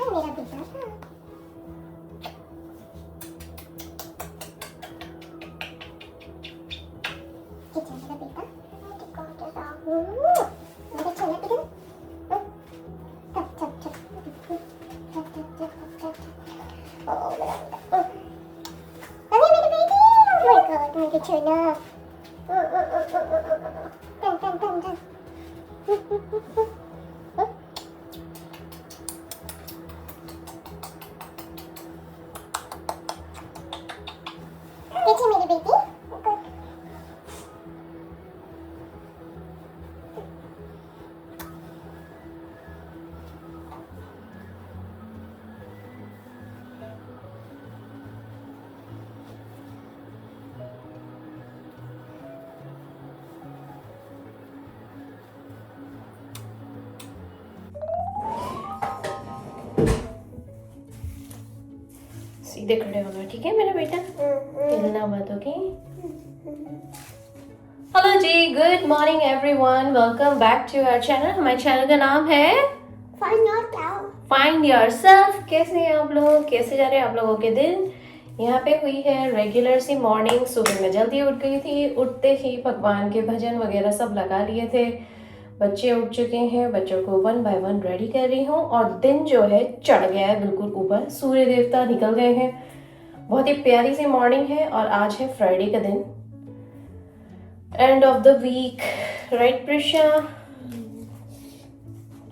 मेरा बेटा था। किचन मेरा बेटा मेरा चला किधर चप चप चप चप चप चप ओ मेरा बेटा अरे मेरी बेटी ओ माय गॉड मेरे चना टन टन टन टन देखिए मेरी बेटी सीधे खड़े होना, ठीक है मेरा बेटा, हिलना मत, ओके। हेलो जी, good morning everyone, welcome back to our channel. हमारे चैनल का नाम है फाइंड योरसेल्फ। कैसे हैं आप लोग, कैसे जा रहे हैं आप लोगों के दिन। यहाँ पे हुई है रेगुलर सी मॉर्निंग। सुबह में जल्दी उठ गई थी, उठते ही भगवान के भजन वगैरह सब लगा लिए थे। बच्चे उठ चुके हैं, बच्चों को 1 बाय 1 रेडी कर रही हूँ और दिन जो है चढ़ गया है बिल्कुल ऊपर। सूर्य देवता निकल गए हैं। बहुत ही प्यारी सी मॉर्निंग है और आज है फ्राइडे का दिन, end of the week, right Prisha.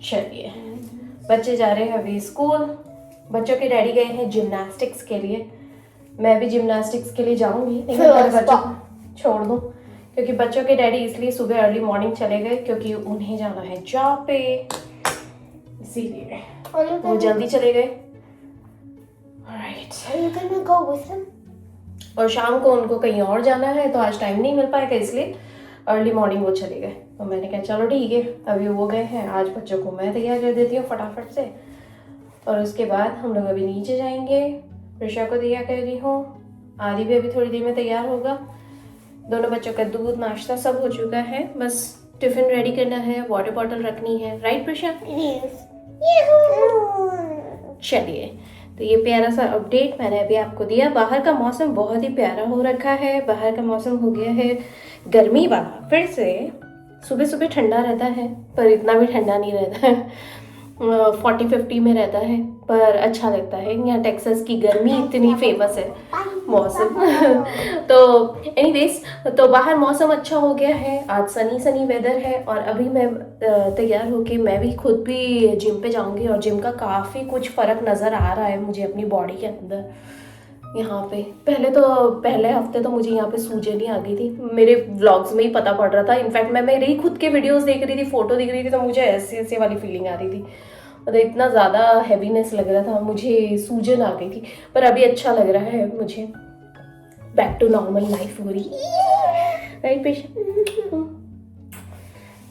चलिए, बच्चे जा रहे हैं अभी स्कूल। बच्चों के डैडी गए हैं जिम्नास्टिक्स के लिए। मैं भी जिम्नास्टिक्स के लिए जाऊंगी, लेकिन पहले बच्चों को छोड़ दूं, क्योंकि बच्चों के डैडी इसलिए सुबह अर्ली मॉर्निंग चले गए क्योंकि उन्हें जाना है जॉब पे, इसीलिए वो जल्दी चले गए। और शाम को उनको कहीं और जाना है तो आज टाइम नहीं मिल पाएगा, इसलिए अर्ली मॉर्निंग वो चले गए। तो मैंने कहा चलो ठीक है, अभी वो गए हैं, आज बच्चों को मैं तैयार कर देती हूँ फटाफट से, और उसके बाद हम लोग अभी नीचे जाएंगे। प्रिशा को तैयार कर रही हूँ, आदि भी अभी थोड़ी देर में तैयार होगा। दोनों बच्चों का दूध नाश्ता सब हो चुका है, बस टिफिन रेडी करना है, वाटर बॉटल रखनी है, राइट प्रिशा? चलिए, तो ये प्यारा सा अपडेट मैंने अभी आपको दिया। बाहर का मौसम बहुत ही प्यारा हो रखा है। बाहर का मौसम हो गया है गर्मी वाला फिर से। सुबह सुबह ठंडा रहता है पर इतना भी ठंडा नहीं रहता है, 40-50 में रहता है, पर अच्छा लगता है। यहाँ टेक्सास की गर्मी इतनी फेमस है मौसम तो एनीवेज, तो बाहर मौसम अच्छा हो गया है, आज सनी सनी वेदर है। और अभी मैं तैयार होके मैं भी खुद भी जिम पे जाऊंगी, और जिम का काफ़ी कुछ फ़र्क नज़र आ रहा है मुझे अपनी बॉडी के अंदर। यहाँ पे पहले हफ्ते तो मुझे यहाँ पे सूजन ही आ गई थी, मेरे व्लॉग्स में ही पता पड़ रहा था। इनफैक्ट मैं मेरे ही खुद के वीडियोस देख रही थी, फोटो दिख रही थी, तो मुझे ऐसे वाली फीलिंग आ रही थी, मतलब इतना ज़्यादा हैवीनेस लग रहा था, मुझे सूजन आ गई थी। पर अभी अच्छा लग रहा है मुझे, बैक टू नॉर्मल लाइफ हो रही, राइट प्रिशा?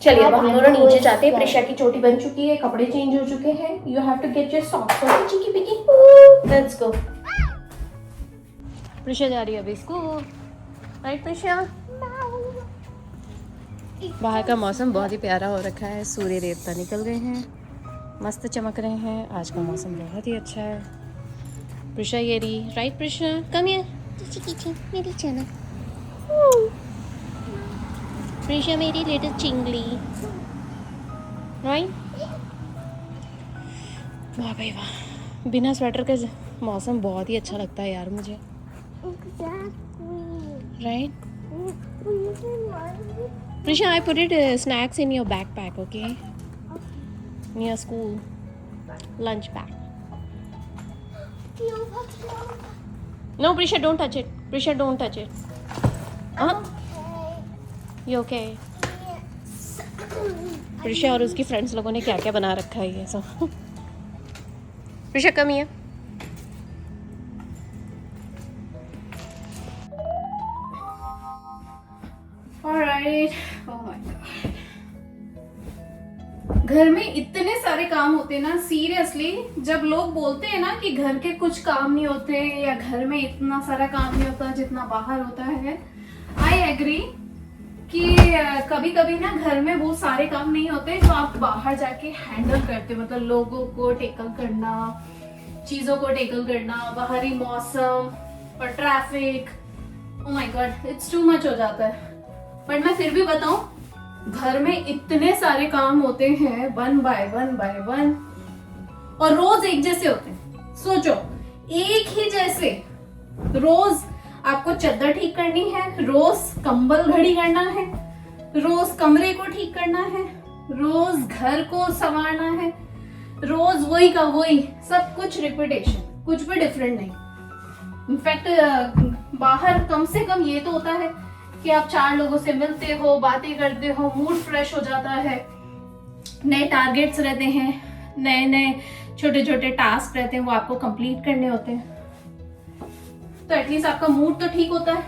चलिए, अब हम दोनों नीचे जाते हैं। प्रिशा की चोटी बन चुकी है, कपड़े चेंज हो चुके हैं। You have to get your socks, chicky picky, let's go. Prisha जा रही है अभी स्कूल, राइट प्रिशा? बाहर का मौसम बहुत ही प्यारा हो रखा है, सूर्य देवता निकल गए हैं, मस्त चमक रहे हैं। आज का मौसम बहुत ही अच्छा है। प्रिशा ये रही, राइट प्रिशा? कम हियर, मेरी चना, प्रिशा मेरी लिटिल चिंगली, राइट? वाह भाई वाह, बिना स्वेटर के मौसम बहुत ही अच्छा लगता है यार मुझे, right? Prisha, I put it snacks in your backpack, okay? Near school, lunch bag. No, Prisha, don't touch it. Prisha, don't touch it. Huh? You okay? Prisha और उसकी फ्रेंड्स लोगों ने क्या क्या बना रखा है ये सब। Prisha, come here. Alright. Oh my God. घर में इतने सारे काम होते हैं ना, सीरियसली। जब लोग बोलते हैं ना कि घर के कुछ काम नहीं होते या घर में इतना सारा काम नहीं होता जितना बाहर होता है, आई एग्री। कि कभी कभी ना घर में वो सारे काम नहीं होते जो आप बाहर जाके हैंडल करते हो, मतलब लोगों को टेकल करना, चीजों को टेकल करना, बाहरी मौसम और traffic. Oh my God, it's too much हो जाता है। बट मैं फिर भी बताऊं, घर में इतने सारे काम होते हैं वन बाय वन और रोज एक जैसे होते हैं। सोचो, एक ही जैसे रोज आपको चद्दर ठीक करनी है, रोज कंबल घड़ी करना है, रोज कमरे को ठीक करना है, रोज घर को संवारना है, रोज वही का वही, सब कुछ रिपीटेशन, कुछ भी डिफरेंट नहीं। इनफैक्ट बाहर कम से कम ये तो होता है कि आप 4 लोगों से मिलते हो, बातें करते हो, मूड फ्रेश हो जाता है, नए टारगेट्स रहते हैं, नए नए छोटे छोटे टास्क रहते हैं, वो आपको कंप्लीट करने होते हैं, तो एटलीस्ट आपका मूड तो ठीक होता है।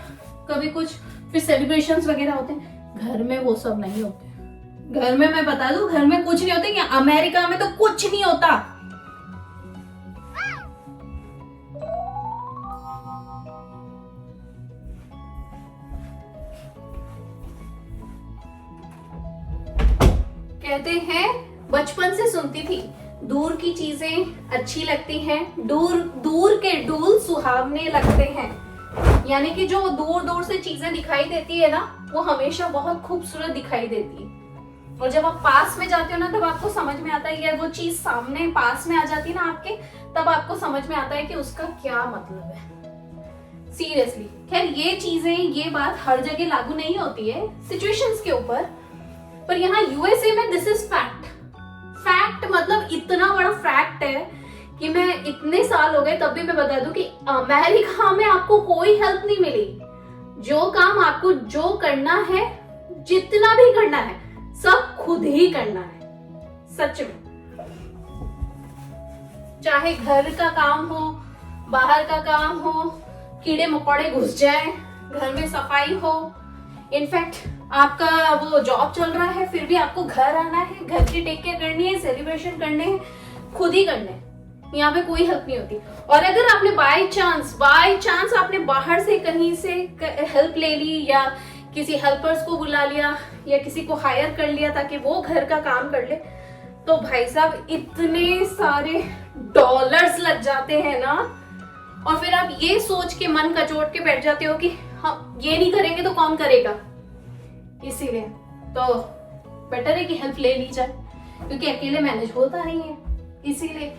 कभी कुछ फिर सेलिब्रेशंस वगैरह होते हैं, घर में वो सब नहीं होते। घर में मैं बता दूं, घर में कुछ नहीं होता, या अमेरिका में तो कुछ नहीं होता। कहते हैं, बचपन से सुनती थी, दूर की चीजें अच्छी लगती हैं, दूर के डूल सुहावने लगते हैं। यानी कि जो दूर दूर से चीजें दिखाई देती है ना, वो हमेशा बहुत खूबसूरत दिखाई देती है। और जब आप पास में जाते हो ना, तब आपको समझ में आता है, या वो चीज सामने पास में आ जाती है ना आपके, तब आपको समझ में आता है कि उसका क्या मतलब है। सीरियसली, खैर ये चीजें, ये बात हर जगह लागू नहीं होती है, सिचुएशंस के ऊपर, पर यहाँ यूएसए में दिस इज फैक्ट। फैक्ट मतलब इतना बड़ा फैक्ट है कि मैं इतने साल हो गए तब भी मैं बता दूं कि अमेरिका में आपको कोई हेल्प नहीं मिली। जो काम आपको जो करना है, जितना भी करना है, सब खुद ही करना है। सच में, चाहे घर का काम हो, बाहर का काम हो, कीड़े मकोड़े घुस जाए, घर में सफाई हो, इनफैक्ट आपका वो जॉब चल रहा है, फिर भी आपको घर आना है, घर की टेक केयर करनी है, सेलिब्रेशन करने हैं, खुद ही करने हैं। यहाँ पे कोई हेल्प नहीं होती। और अगर आपने बाय चांस आपने बाहर से कहीं से हेल्प ले ली, या किसी हेल्पर्स को बुला लिया, या किसी को हायर कर लिया ताकि वो घर का काम कर ले, तो भाई साहब इतने सारे डॉलर्स लग जाते हैं ना। और फिर आप ये सोच के मन कचोट के बैठ जाते हो कि हम ये नहीं करेंगे तो कौन करेगा। इसीलिए तो बेटर है कि हेल्प ले ली जाए, क्योंकि अकेले मैनेज होता नहीं है। इसीलिए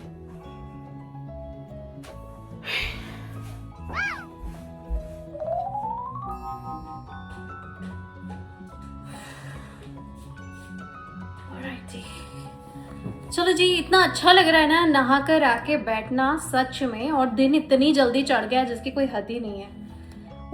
चलो जी, इतना अच्छा लग रहा है ना नहा कर आके बैठना, सच में। और दिन इतनी जल्दी चढ़ गया जिसकी कोई हद ही नहीं है।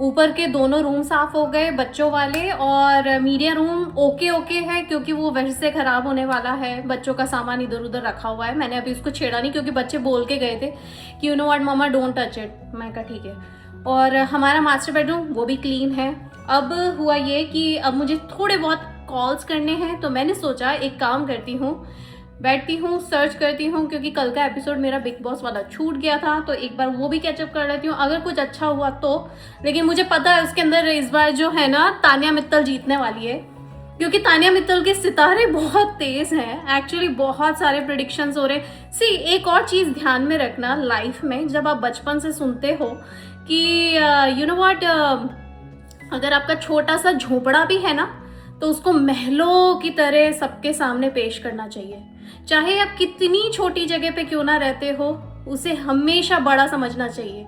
ऊपर के दोनों रूम साफ हो गए, बच्चों वाले, और मीडिया रूम ओके है, क्योंकि वो वैसे से खराब होने वाला है। बच्चों का सामान इधर उधर रखा हुआ है, मैंने अभी उसको छेड़ा नहीं, क्योंकि बच्चे बोल के गए थे कि you know what mamma, don't touch it. मैं कहा ठीक है। और हमारा मास्टर बेडरूम वो भी क्लीन है। अब हुआ ये कि अब मुझे थोड़े बहुत कॉल्स करने हैं, तो मैंने सोचा एक काम करती हूँ, बैठती हूँ, सर्च करती हूँ, क्योंकि कल का एपिसोड मेरा बिग बॉस वाला छूट गया था, तो एक बार वो भी कैचअप कर लेती हूँ, अगर कुछ अच्छा हुआ तो। लेकिन मुझे पता है उसके अंदर इस बार जो है ना, तानिया मित्तल जीतने वाली है, क्योंकि तानिया मित्तल के सितारे बहुत तेज हैं। एक्चुअली बहुत सारे प्रेडिक्शंस हो रहे हैं। सी, एक और चीज़ ध्यान में रखना लाइफ में, जब आप बचपन से सुनते हो कि यू नो व्हाट, अगर आपका छोटा सा झोपड़ा भी है ना, तो उसको महलों की तरह सबके सामने पेश करना चाहिए। चाहे आप कितनी छोटी जगह पे क्यों ना रहते हो, उसे हमेशा बड़ा समझना चाहिए।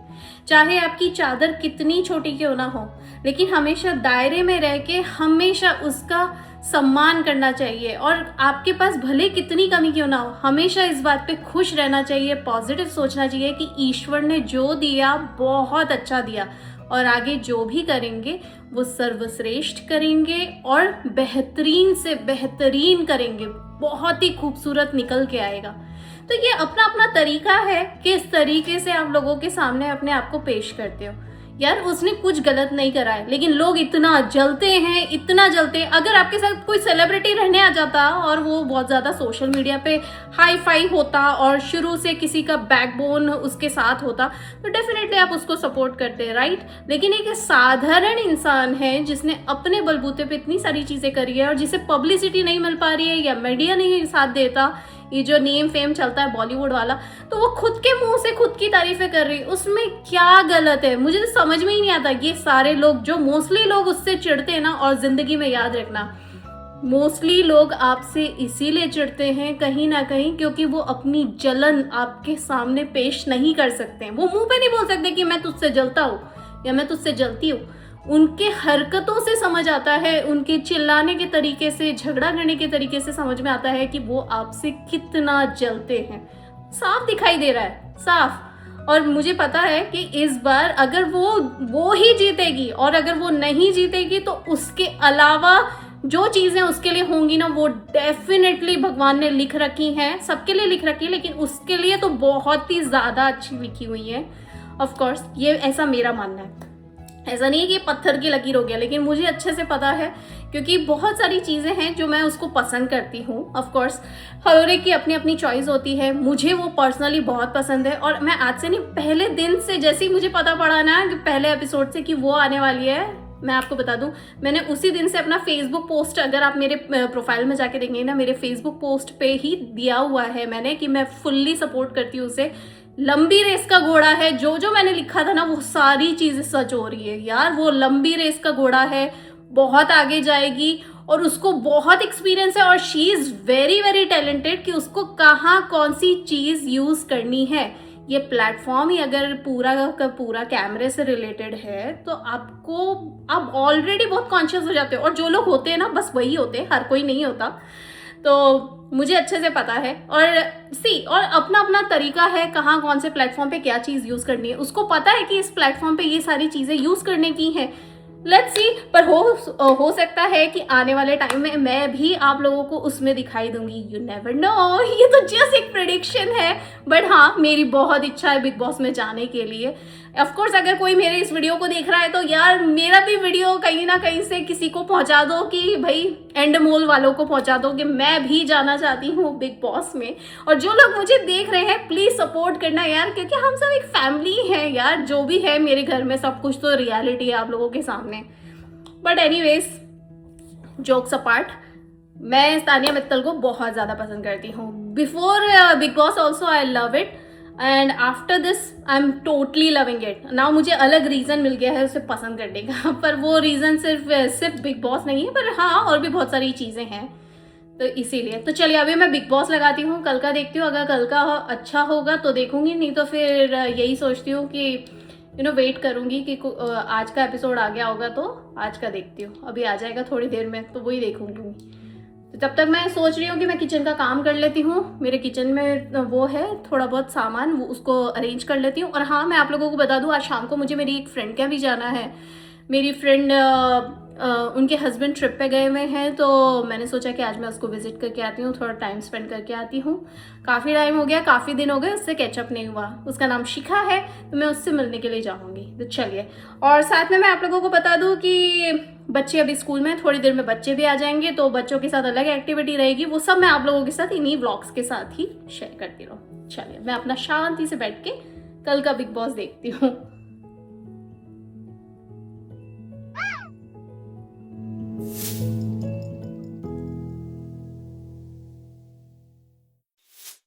चाहे आपकी चादर कितनी छोटी क्यों ना हो, लेकिन हमेशा दायरे में रह के हमेशा उसका सम्मान करना चाहिए। और आपके पास भले कितनी कमी क्यों ना हो, हमेशा इस बात पे खुश रहना चाहिए, पॉजिटिव सोचना चाहिए कि ईश्वर ने जो दिया बहुत अच्छा दिया, और आगे जो भी करेंगे वो सर्वश्रेष्ठ करेंगे और बेहतरीन से बेहतरीन करेंगे, बहुत ही खूबसूरत निकल के आएगा। तो ये अपना अपना तरीका है कि इस तरीके से आप लोगों के सामने अपने आप को पेश करते हो। यार उसने कुछ गलत नहीं करा है, लेकिन लोग इतना जलते हैं, इतना जलते हैं। अगर आपके साथ कोई सेलिब्रिटी रहने आ जाता और वो बहुत ज़्यादा सोशल मीडिया पे हाई फाई होता और शुरू से किसी का बैकबोन उसके साथ होता तो डेफिनेटली आप उसको सपोर्ट करते हैं, राइट। लेकिन एक साधारण इंसान है जिसने अपने बलबूते पे इतनी सारी चीज़ें करी है और जिसे पब्लिसिटी नहीं मिल पा रही है या मीडिया नहीं साथ देता, ये जो नेम फेम चलता है बॉलीवुड वाला, तो वो खुद के मुंह से खुद की तारीफें कर रही, उसमें क्या गलत है? मुझे तो समझ में ही नहीं आता। ये सारे लोग जो मोस्टली लोग उससे चिढ़ते हैं ना, और जिंदगी में याद रखना, मोस्टली लोग आपसे इसीलिए चिढ़ते हैं कहीं ना कहीं क्योंकि वो अपनी जलन आपके सामने पेश नहीं कर सकते हैं। वो मुंह पे नहीं बोल सकते कि मैं तुझसे जलता हूँ या मैं तुझसे जलती हूँ। उनके हरकतों से समझ आता है, उनके चिल्लाने के तरीके से, झगड़ा करने के तरीके से समझ में आता है कि वो आपसे कितना जलते हैं। साफ दिखाई दे रहा है, साफ। और मुझे पता है कि इस बार अगर वो ही जीतेगी और अगर वो नहीं जीतेगी तो उसके अलावा जो चीज़ें उसके लिए होंगी ना, वो डेफिनेटली भगवान ने लिख रखी हैं, सबके लिए लिख रखी है, लेकिन उसके लिए तो बहुत ही ज़्यादा अच्छी लिखी हुई है। ऑफ कोर्स ये ऐसा मेरा मानना है, ऐसा नहीं है कि पत्थर की लकीर हो गया, लेकिन मुझे अच्छे से पता है क्योंकि बहुत सारी चीज़ें हैं जो मैं उसको पसंद करती हूँ। ऑफ कोर्स हर एक की अपनी अपनी चॉइस होती है, मुझे वो पर्सनली बहुत पसंद है। और मैं आज से नहीं, पहले दिन से जैसे ही मुझे पता पड़ा ना कि पहले एपिसोड से कि वो आने वाली है, मैं आपको बता दूं, मैंने उसी दिन से अपना फेसबुक पोस्ट, अगर आप मेरे प्रोफाइल में जाके देखेंगे ना, मेरे फेसबुक पोस्ट पे ही दिया हुआ है मैंने कि मैं फुल्ली सपोर्ट करती हूँ उसे। लंबी रेस का घोड़ा है, जो जो मैंने लिखा था ना वो सारी चीजें सच हो रही है यार। वो लंबी रेस का घोड़ा है, बहुत आगे जाएगी और उसको बहुत एक्सपीरियंस है और she is very very talented कि उसको कहाँ कौन सी चीज यूज करनी है। ये प्लेटफॉर्म ही अगर पूरा का पूरा कैमरे से रिलेटेड है तो आप ऑलरेडी बहुत कॉन्शियस हो जाते हो। और जो लोग होते हैं ना बस वही होते हैं, हर कोई नहीं होता। तो मुझे अच्छे से पता है और अपना अपना तरीका है कहाँ कौन से प्लेटफॉर्म पे क्या चीज़ यूज़ करनी है। उसको पता है कि इस प्लेटफॉर्म पे ये सारी चीज़ें यूज़ करने की हैं। लेट्स सी, पर हो सकता है कि आने वाले टाइम में मैं भी आप लोगों को उसमें दिखाई दूंगी। यू नेवर नो, ये तो जस्ट एक प्रेडिक्शन है। बट हाँ, मेरी बहुत इच्छा है बिग बॉस में जाने के लिए। ऑफ कोर्स अगर कोई मेरे इस वीडियो को देख रहा है तो यार मेरा भी वीडियो कहीं ना कहीं से किसी को पहुंचा दो कि भाई एंड मोल वालों को पहुंचा दो कि मैं भी जाना चाहती हूँ बिग बॉस में। और जो लोग मुझे देख रहे हैं प्लीज सपोर्ट करना यार, क्योंकि हम सब एक फैमिली है यार। जो भी है मेरे घर में सब कुछ तो रियलिटी है आप लोगों के सामने। बट एनीवेज, जोक्स अपार्ट, मैं तानिया मित्तल को बहुत ज़्यादा पसंद करती हूँ। Before big boss also I love it and after this I am totally loving it. Now मुझे अलग रीज़न मिल गया है उसे पसंद करने का, पर वो रीज़न सिर्फ बिग बॉस नहीं है, पर हाँ और भी बहुत सारी चीज़ें हैं तो इसीलिए। तो चलिए अभी मैं बिग बॉस लगाती हूँ, कल का देखती हूँ। अगर कल का अच्छा होगा तो देखूंगी, नहीं तो फिर यही सोचती हूँ कि वेट करूंगी कि आज का एपिसोड आ गया होगा तो आज का देखती हूँ। अभी आ जाएगा थोड़ी देर में तो वही देखूंगी। तो तब तक मैं सोच रही हूँ कि मैं किचन का काम कर लेती हूँ। मेरे किचन में वो है थोड़ा बहुत सामान, वो उसको अरेंज कर लेती हूँ। और हाँ, मैं आप लोगों को बता दूँ, आज शाम को मुझे मेरी एक फ्रेंड के यहाँ भी जाना है। मेरी फ्रेंड उनके हस्बैंड ट्रिप पे गए हुए हैं तो मैंने सोचा कि आज मैं उसको विजिट करके आती हूँ, थोड़ा टाइम स्पेंड करके आती हूँ। काफ़ी टाइम हो गया, काफ़ी दिन हो गए उससे कैचअप नहीं हुआ। उसका नाम शिखा है तो मैं उससे मिलने के लिए जाऊँगी। तो चलिए, और साथ में मैं आप लोगों को बता दूँ कि बच्चे अभी स्कूल में, थोड़ी देर में बच्चे भी आ जाएंगे तो बच्चों के साथ अलग एक्टिविटी रहेगी। वो सब मैं आप लोगों के साथ इन्हीं व्लॉग्स के साथ ही शेयर करती रहूँ। चलिए, मैं अपना शांति से बैठ के कल का बिग बॉस देखती हूँ।